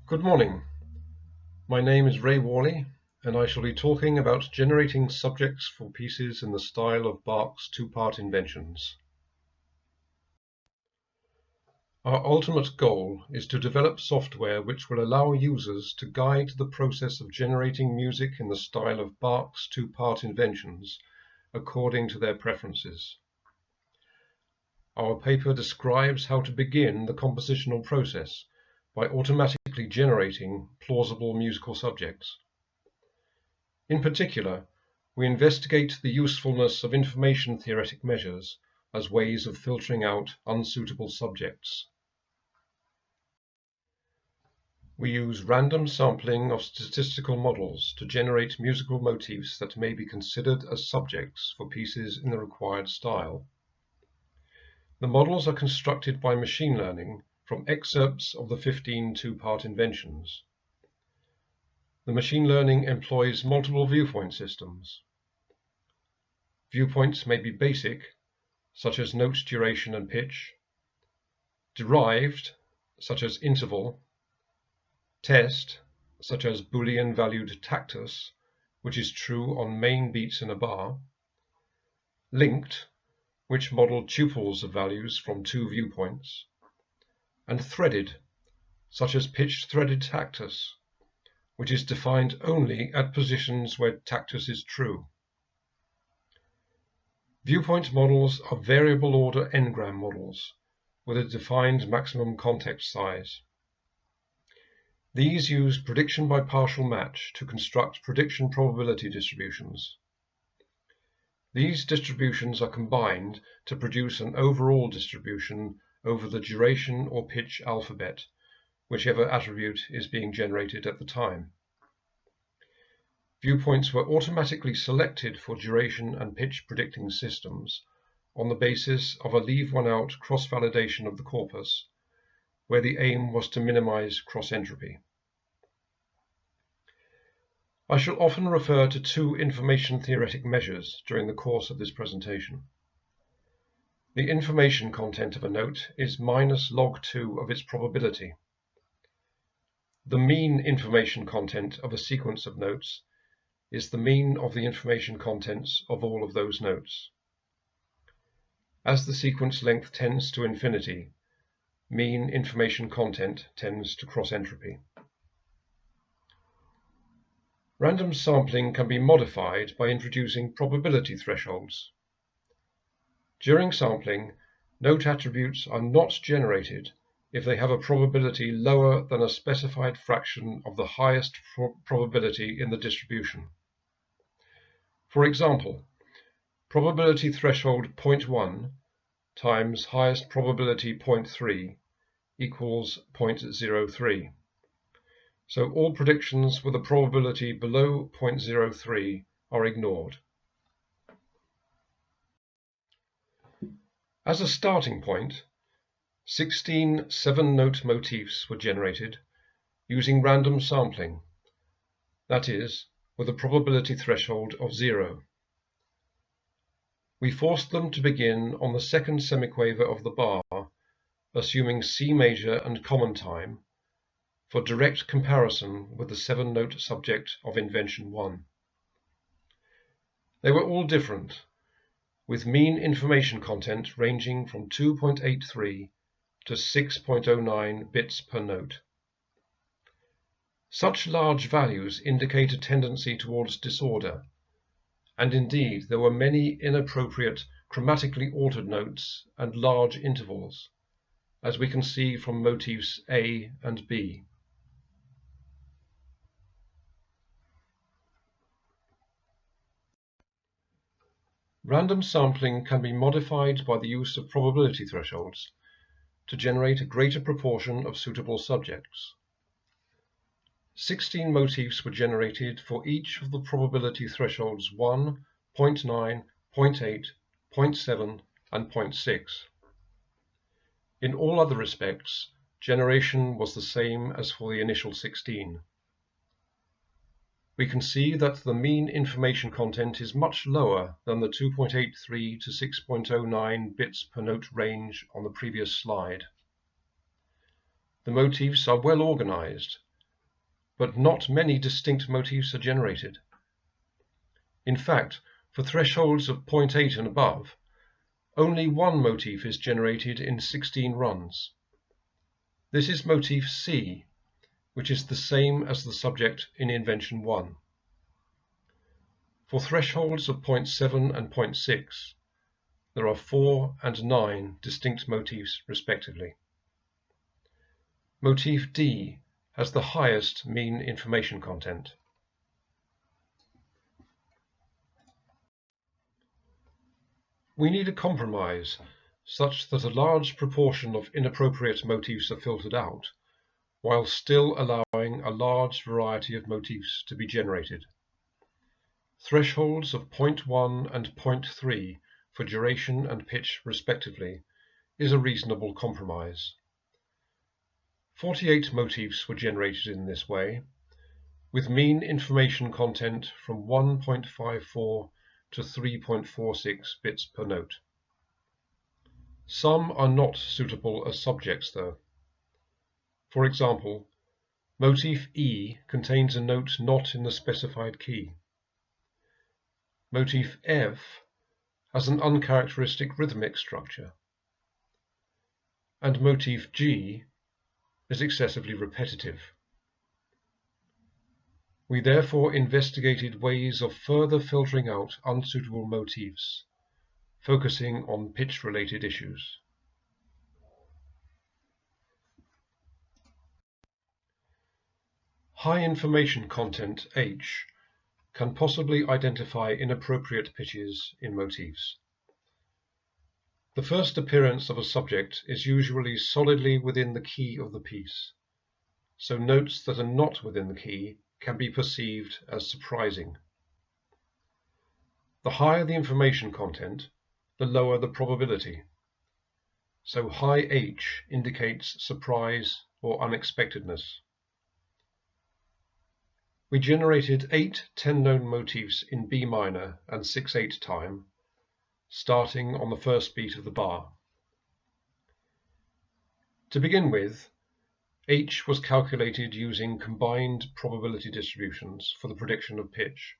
Good morning. My name is Whorley, and I shall be talking about generating subjects for pieces in the style of Bach's two-part Inventions. Our ultimate goal is to develop software which will allow users to guide the process of generating music in the style of Bach's two-part Inventions according to their preferences. Our paper describes how to begin the compositional process by automatically generating plausible musical subjects. In particular, we investigate the usefulness of information theoretic measures as ways of filtering out unsuitable subjects. We use random sampling of statistical models to generate musical motifs that may be considered as subjects for pieces in the required style. The models are constructed by machine learning from excerpts of the 15 two-part Inventions. The machine learning employs multiple viewpoint systems. Viewpoints may be basic, such as note duration and pitch, derived, such as interval, test, such as Boolean valued tactus, which is true on main beats in a bar, linked, which model tuples of values from two viewpoints, and threaded, such as pitched threaded tactus, which is defined only at positions where tactus is true. Viewpoint models are variable order n-gram models with a defined maximum context size. These use prediction by partial match to construct prediction probability distributions. These distributions are combined to produce an overall distribution over the duration or pitch alphabet, whichever attribute is being generated at the time. Viewpoints were automatically selected for duration and pitch predicting systems on the basis of a leave-one-out cross-validation of the corpus, where the aim was to minimize cross-entropy. I shall often refer to two information theoretic measures during the course of this presentation. The information content of a note is minus log2 of its probability. The mean information content of a sequence of notes is the mean of the information contents of all of those notes. As the sequence length tends to infinity, mean information content tends to cross-entropy. Random sampling can be modified by introducing probability thresholds. During sampling, note attributes are not generated if they have a probability lower than a specified fraction of the highest probability in the distribution. For example, probability threshold 0.1 times highest probability 0.3 equals 0.03. So all predictions with a probability below 0.03 are ignored. As a starting point, 16 7-note motifs were generated using random sampling, that is, with a probability threshold of 0. We forced them to begin on the second semiquaver of the bar, assuming C major and common time, for direct comparison with the 7-note subject of Invention 1. They were all different, with mean information content ranging from 2.83 to 6.09 bits per note. Such large values indicate a tendency towards disorder, and indeed there were many inappropriate chromatically altered notes and large intervals, as we can see from motifs A and B. Random sampling can be modified by the use of probability thresholds to generate a greater proportion of suitable subjects. 16 motifs were generated for each of the probability thresholds 1, 0.9, 0.8, 0.7, and 0.6. In all other respects, generation was the same as for the initial 16. We can see that the mean information content is much lower than the 2.83 to 6.09 bits per note range on the previous slide. The motifs are well organized but not many distinct motifs are generated. In fact, for thresholds of 0.8 and above, only one motif is generated in 16 runs. This is motif C, which is the same as the subject in Invention 1. For thresholds of 0.7 and 0.6, there are 4 and 9 distinct motifs respectively. Motif D has the highest mean information content. We need a compromise such that a large proportion of inappropriate motifs are filtered out, while still allowing a large variety of motifs to be generated. Thresholds of 0.1 and 0.3 for duration and pitch respectively is a reasonable compromise. 48 motifs were generated in this way, with mean information content from 1.54 to 3.46 bits per note. Some are not suitable as subjects though. For example, motif E contains a note not in the specified key. Motif F has an uncharacteristic rhythmic structure, and motif G is excessively repetitive. We therefore investigated ways of further filtering out unsuitable motifs, focusing on pitch-related issues. High information content H can possibly identify inappropriate pitches in motifs. The first appearance of a subject is usually solidly within the key of the piece, so notes that are not within the key can be perceived as surprising. The higher the information content, the lower the probability, so high H indicates surprise or unexpectedness. We generated 8 10-known motifs in B minor and 6/8 time, starting on the first beat of the bar. To begin with, H was calculated using combined probability distributions for the prediction of pitch.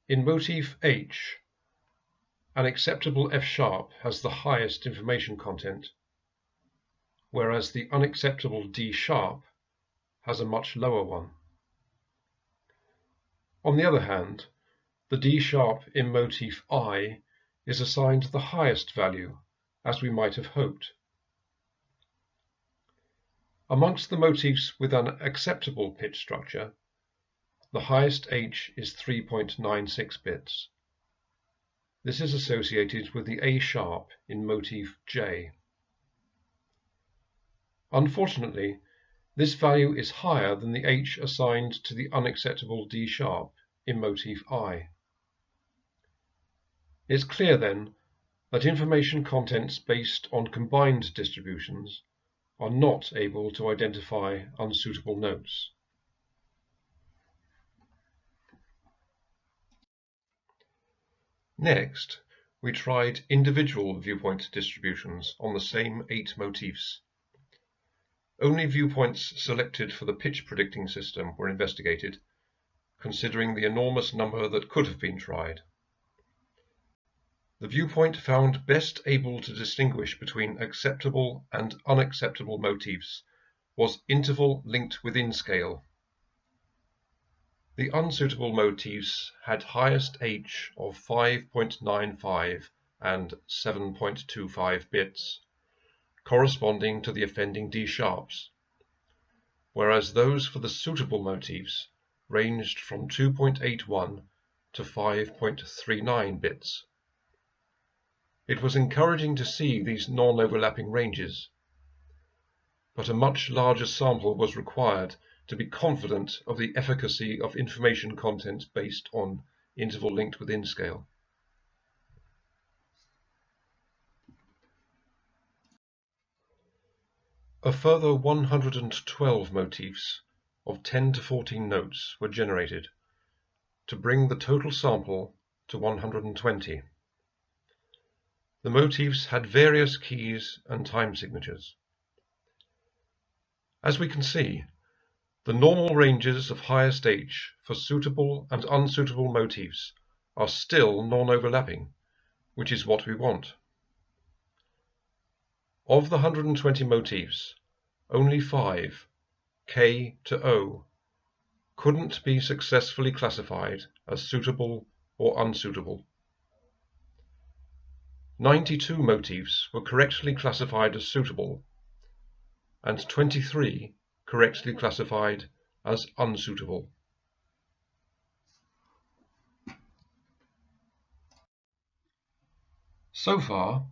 In motif H, an acceptable F sharp has the highest information content, whereas the unacceptable D sharp has a much lower one. On the other hand, the D sharp in motif I is assigned the highest value, as we might have hoped. Amongst the motifs with an acceptable pitch structure, the highest H is 3.96 bits. This is associated with the A sharp in motif J. Unfortunately, this value is higher than the H assigned to the unacceptable D sharp in motif I. It's clear then that information contents based on combined distributions are not able to identify unsuitable notes. Next, we tried individual viewpoint distributions on the same 8 motifs. Only viewpoints selected for the pitch predicting system were investigated, considering the enormous number that could have been tried. The viewpoint found best able to distinguish between acceptable and unacceptable motifs was interval linked within scale. The unsuitable motifs had highest H of 5.95 and 7.25 bits, corresponding to the offending D sharps, whereas those for the suitable motifs ranged from 2.81 to 5.39 bits. It was encouraging to see these non-overlapping ranges, but a much larger sample was required to be confident of the efficacy of information content based on interval linked within scale. A further 112 motifs of 10 to 14 notes were generated to bring the total sample to 120. The motifs had various keys and time signatures. As we can see, The normal ranges of highest H for suitable and unsuitable motifs are still non-overlapping, which is what we want. Of the 120 motifs, only 5, K to O, couldn't be successfully classified as suitable or unsuitable. 92 motifs were correctly classified as suitable, and 23 correctly classified as unsuitable. So far,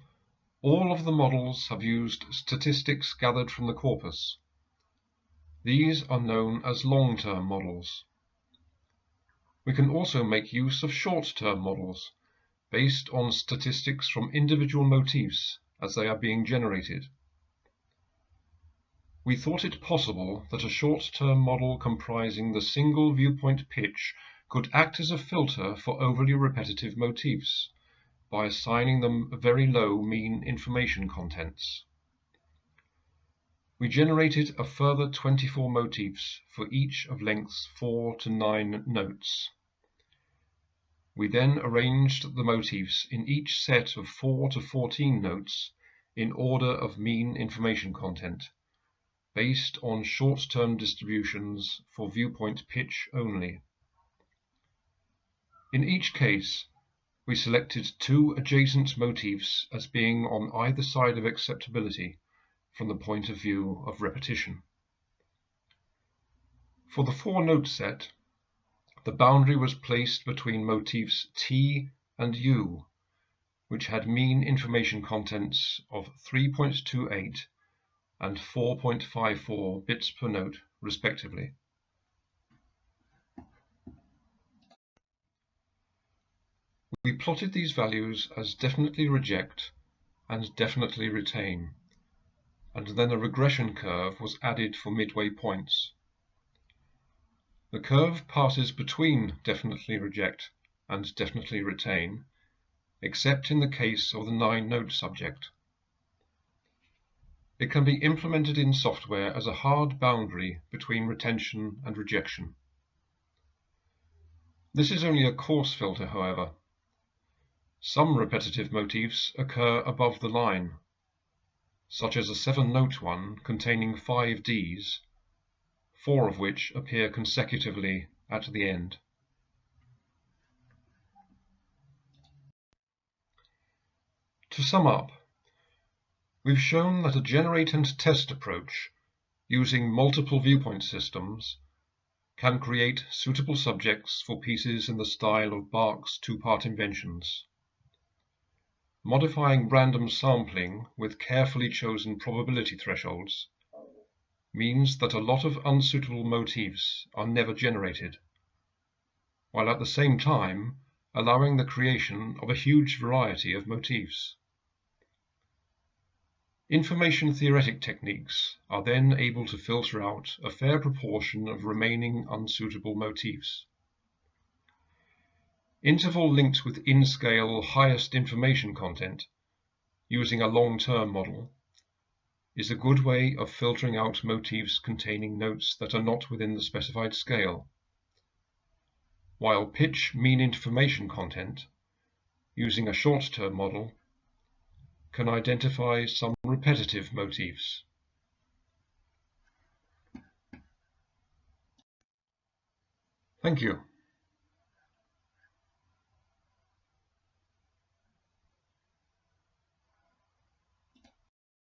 all of the models have used statistics gathered from the corpus. These are known as long-term models. We can also make use of short-term models based on statistics from individual motifs as they are being generated. We thought it possible that a short-term model comprising the single viewpoint pitch could act as a filter for overly repetitive motifs by assigning them very low mean information contents. We generated a further 24 motifs for each of lengths 4 to 9 notes. We then arranged the motifs in each set of 4 to 14 notes in order of mean information content, based on short-term distributions for viewpoint pitch only. In each case, we selected 2 adjacent motifs as being on either side of acceptability from the point of view of repetition. For the 4-note set, the boundary was placed between motifs T and U, which had mean information contents of 3.28 and 4.54 bits per note, respectively. We plotted these values as definitely reject and definitely retain, and then a regression curve was added for midway points. The curve passes between definitely reject and definitely retain, except in the case of the 9-note subject. It can be implemented in software as a hard boundary between retention and rejection. This is only a coarse filter, however. Some repetitive motifs occur above the line, such as a 7-note one containing 5 Ds, 4 of which appear consecutively at the end. To sum up, we've shown that a generate and test approach using multiple viewpoint systems can create suitable subjects for pieces in the style of Bach's 2-part Inventions. Modifying random sampling with carefully chosen probability thresholds means that a lot of unsuitable motifs are never generated, while at the same time allowing the creation of a huge variety of motifs. Information theoretic techniques are then able to filter out a fair proportion of remaining unsuitable motifs. Interval linked with in-scale highest information content, using a long-term model, is a good way of filtering out motifs containing notes that are not within the specified scale, while pitch mean information content, using a short-term model, can identify some repetitive motifs. Thank you.